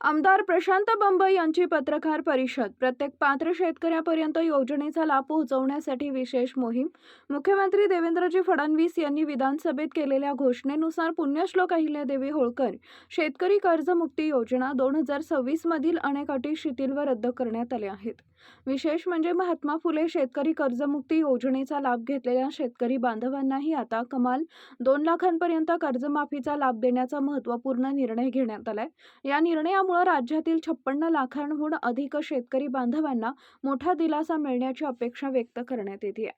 आमदार प्रशांत बंब यांची पत्रकार परिषद. प्रत्येक पात्र शेतकऱ्यापर्यंत योजनेचा लाभ पोहोचवण्यासाठी विशेष मोहीम. मुख्यमंत्री देवेंद्रजी फडणवीस यांनी विधानसभेत केलेल्या घोषणेनुसार पुण्यश्लोक अहिल्यादेवी होळकर शेतकरी कर्जमुक्ती योजना 2026 मधील अनेक अटी शिथिल व रद्द करण्यात आल्या आहेत. विशेष म्हणजे महात्मा फुले शेतकरी कर्जमुक्ती योजनेचा लाभ घेतलेल्या शेतकरी बांधवांनाही आता कमाल 2 लाखांपर्यंत कर्जमाफीचा लाभ देण्याचा महत्त्वपूर्ण निर्णय घेण्यात आलाय. या निर्णयामुळे राज्यातील 56 लाखांहून अधिक शेतकरी बांधवांना मोठा दिलासा मिळण्याची अपेक्षा व्यक्त करण्यात येते.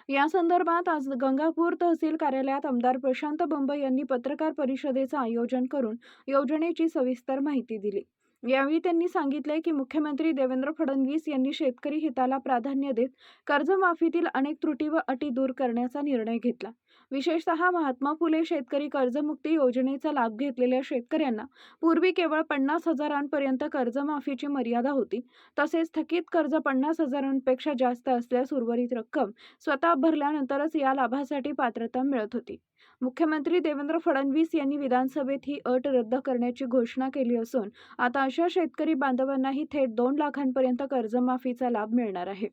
या संदर्भात आज गंगापूर तहसील कार्यालयात आमदार प्रशांत बंब यांनी पत्रकार परिषदेचं आयोजन करून योजनेची सविस्तर माहिती दिली. यावेळी त्यांनी सांगितले की मुख्यमंत्री देवेंद्र फडणवीस यांनी शेतकरी हिताला प्राधान्य देत कर्जमाफीतील अनेक त्रुटी व अटी दूर करण्याचा निर्णय घेतला. विशेषतः महात्मा फुले शेतकरी कर्जमुक्ती योजनेचा लाभ घेतलेल्या शेतकऱ्यांना पूर्वी केवळ 50,000पर्यंत कर्जमाफीची मर्यादा होती. तसेच थकीत कर्ज 50,000पेक्षा जास्त असल्यास उर्वरित रक्कम स्वतः भरल्यानंतरच या लाभासाठी पात्रता मिळत होती. मुख्यमंत्री देवेंद्र फडणवीस यांनी विधानसभेत ही अट रद्द करण्याची घोषणा केली असून आता अशा शेतकरी बांधवांनाही थेट 2 लाखांपर्यंत कर्जमाफीचा लाभ मिळणार आहे.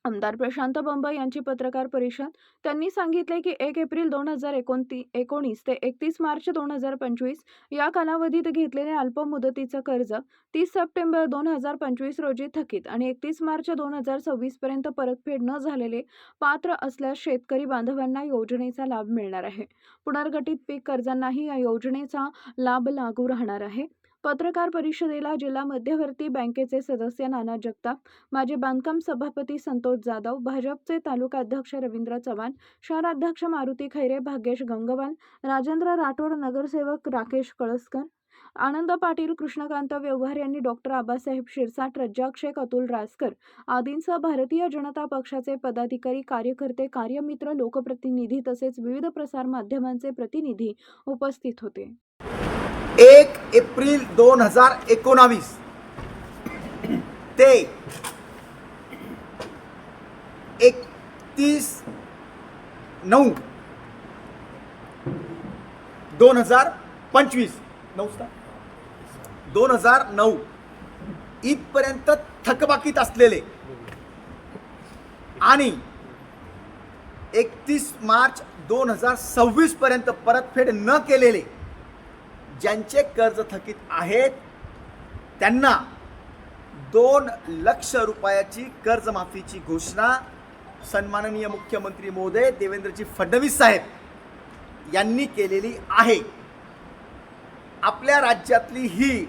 आमदार प्रशांत बंब यांची पत्रकार परिषद. त्यांनी सांगितले की 1 एप्रिल 2019 ते 31 मार्च 2025 या कालावधीत घेतलेले अल्पमुदतीचं कर्ज 30 सप्टेंबर 2025 रोजी थकीत आणि 31 मार्च 2026 पर्यंत परतफेड न झालेले पात्र असल्यास शेतकरी बांधवांना योजनेचा लाभ मिळणार आहे. पुनर्गठित पीक कर्जांनाही या योजनेचा लाभ लागू राहणार आहे. पत्रकार परिषदेला जिल्हा मध्यवर्ती बँकेचे सदस्य नाना जगताप, माजी बांधकाम सभापती संतोष जाधव, भाजपचे तालुका अध्यक्ष रवींद्र चव्हाण, शहराध्यक्ष मारुती खैरे, भाग्येश गंगवाल, राजेंद्र राठोड, नगरसेवक राकेश कळसकर, आनंद पाटील, कृष्णकांत व्यवहार यांनी डॉक्टर आबासाहेब शिरसाट, रज्जाक शेख, अतुल रासकर आदींसह भारतीय जनता पक्षाचे पदाधिकारी, कार्यकर्ते, कार्यमित्र, लोकप्रतिनिधी तसेच विविध प्रसार माध्यमांचे प्रतिनिधी उपस्थित होते. 1 एप्रिल 2019 ते 31/9/2025 2009 इथपर्यंत थकबाकीत असलेले आणि 31 मार्च 2026 पर्यंत परतफेड न केलेले ज्यांचे कर्ज थकीत आहेत त्यांना 2 लाख रुपयाची कर्जमाफीची घोषणा सन्माननीय मुख्यमंत्री महोदय देवेंद्रजी फडणवीस साहेब यांनी केलेली आहे. आपल्या राज्यातली ही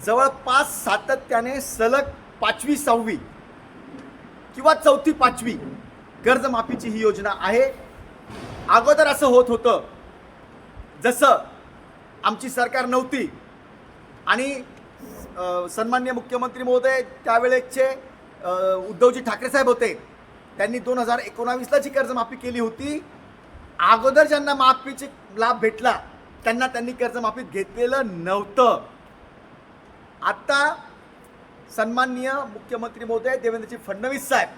जवळपास सातत्याने सलग 5वी 6वी किंवा 4थी 5वी कर्जमाफीची ही योजना आहे. अगोदर असं होत होतं जसं आमची सरकार नव्हती आणि सन्माननीय मुख्यमंत्री महोदय त्यावेळेचे उद्धवजी ठाकरे साहेब होते. त्यांनी 2019ला जी कर्जमाफी केली होती. अगोदर ज्यांना माफीचे लाभ भेटला त्यांनी कर्जमाफीत घेतलेलं नव्हतं. आता सन्माननीय मुख्यमंत्री महोदय देवेंद्रजी फडणवीस साहेब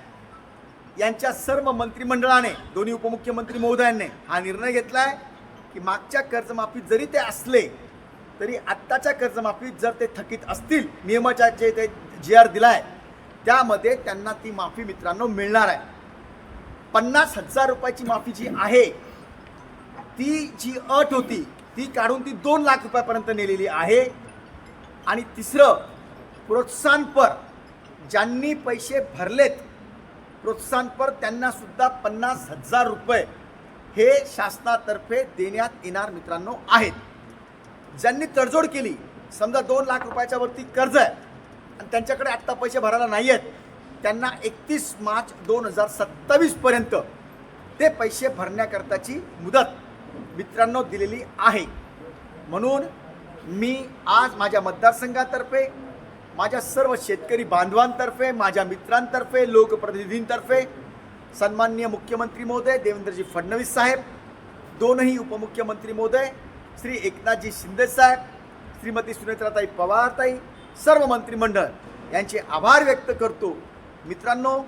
यांच्या सर्व मंत्रिमंडळाने, दोन्ही उपमुख्यमंत्री महोदयांनी हा निर्णय घेतलाय की मागच्या कर्जमाफीत जरी ते असले तरी आत्ताच्या कर्जमाफीत जर ते थकीत असतील, नियमाच्या जे ते GR दिलाय त्यामध्ये त्यांना ती माफी मित्रांनो मिळणार आहे. 50,000 रुपयाची माफी जी आहे ती जी अट होती ती काढून ती 2 लाख रुपयापर्यंत नेलेली आहे. आणि तिसरं, प्रोत्साहनपर ज्यांनी पैसे भरलेत प्रोत्साहनपर त्यांना सुद्धा 50,000 रुपये हे शासनातर्फे देण्यात येणार मित्रांनो आहेत. ज्यांनी तडजोड केली, समजा 2 लाख रुपयाच्या वरती कर्ज आहे आणि त्यांच्याकडे आत्ता पैसे भरायला नाही आहेत, त्यांना 31 मार्च 2027 पर्यंत ते पैसे भरण्याकरताची मुदत मित्रांनो दिलेली आहे. म्हणून मी आज माझ्या मतदारसंघातर्फे, माझ्या सर्व शेतकरी बांधवांतर्फे, माझ्या मित्रांतर्फे, लोकप्रतिनिधींतर्फे सन्माननीय मुख्यमंत्री महोदय देवेंद्रजी फडणवीस साहेब, दोनही उपमुख्यमंत्री महोदय श्री एकनाथजी शिंदे साहेब, श्रीमती सुनेत्राताई पवारताई, सर्व मंत्रिमंडळ यांचे आभार व्यक्त करतो. मित्रांनो,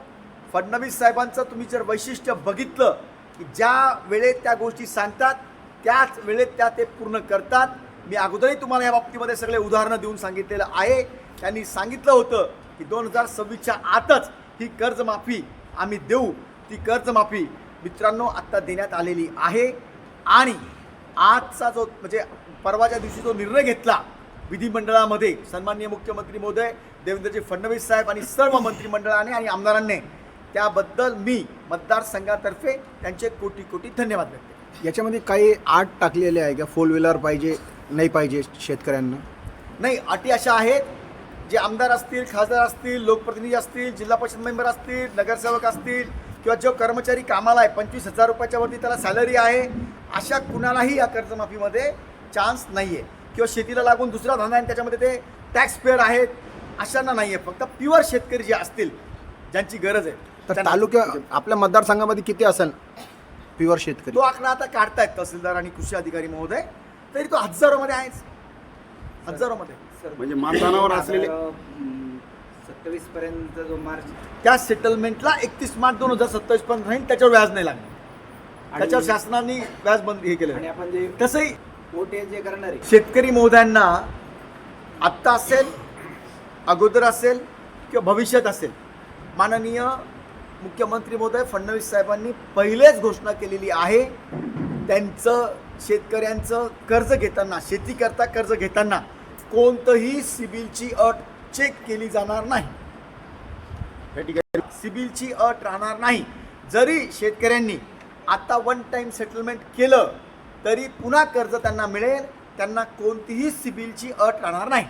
फडणवीस साहेबांचं तुम्ही जर वैशिष्ट्य बघितलं की ज्या वेळेत त्या गोष्टी सांगतात त्याच वेळेत त्या ते पूर्ण करतात. मी अगोदरही तुम्हाला या बाबतीमध्ये सगळे उदाहरणं देऊन सांगितलेलं आहे. त्यांनी सांगितलं होतं की 2026च्या आतच ही कर्जमाफी आम्ही देऊ. ती कर्जमाफी मित्रांनो आत्ता देण्यात आलेली आहे. आणि आजचा जो म्हणजे परवाच्या दिवशी जो निर्णय घेतला विधिमंडळामध्ये सन्माननीय मुख्यमंत्री महोदय देवेंद्रजी फडणवीस साहेब आणि सर्व मंत्रिमंडळाने आणि आमदारांनी, त्याबद्दल मी मतदारसंघातर्फे त्यांचे कोटी कोटी धन्यवाद व्यक्त करतो. याच्यामध्ये काही अट टाकलेले आहे का? 4 व्हीलर पाहिजे नाही पाहिजे शेतकऱ्यांना? नाही, अटी अशा आहेत, जे आमदार असतील, खासदार असतील, लोकप्रतिनिधी असतील, जिल्हा परिषद मेंबर असतील, नगरसेवक असतील किंवा जो कर्मचारी कामाला आहे 25,000 रुपयाच्या वरती त्याला सॅलरी आहे, अशा कुणालाही या कर्जमाफीमध्ये चान्स नाही आहे. किंवा शेतीला लागून दुसरा धंदा आहे त्याच्यामध्ये ते टॅक्स पेअर आहेत, अशांना नाही आहे. फक्त प्युअर शेतकरी जे असतील ज्यांची गरज आहे तर त्यांना- तालुक्या आपल्या मतदारसंघामध्ये किती असेल प्युअर शेतकरी? तो आकडा आता काढतायत तहसीलदार आणि कृषी अधिकारी महोदय, तरी तो हजारोमध्ये आहेच, हजारोमध्ये. म्हणजे मतदानावर असलेले 27 पर्यंत जो मार्च त्या सेटलमेंटला 31 मार्च 2027 पर्यंत राहील, त्याच्यावर व्याज नाही लागणार. त्याच्यावर शासनाने व्याज बंद हे केलं. आणि आपण जे तसंही पोटे जे करणार आहे शेतकरी महोदयांना आत्ता असेल, अगोदर असेल किंवा भविष्यात असेल, माननीय मुख्यमंत्री महोदय फडणवीस साहेबांनी पहिलेच घोषणा केलेली आहे, त्यांचं शेतकऱ्यांचं कर्ज घेताना, शेतीकरता कर्ज घेताना कोणतंही सिबिलची अट चेक केली जाणार नाही. सिबिलची अट राहणार नाही. जरी शेतकऱ्यांनी आता 1 टाइम सेटलमेंट केलं तरी पुन्हा कर्ज त्यांना मिळेल, त्यांना कोणतीही सिबिलची अट राहणार नाही.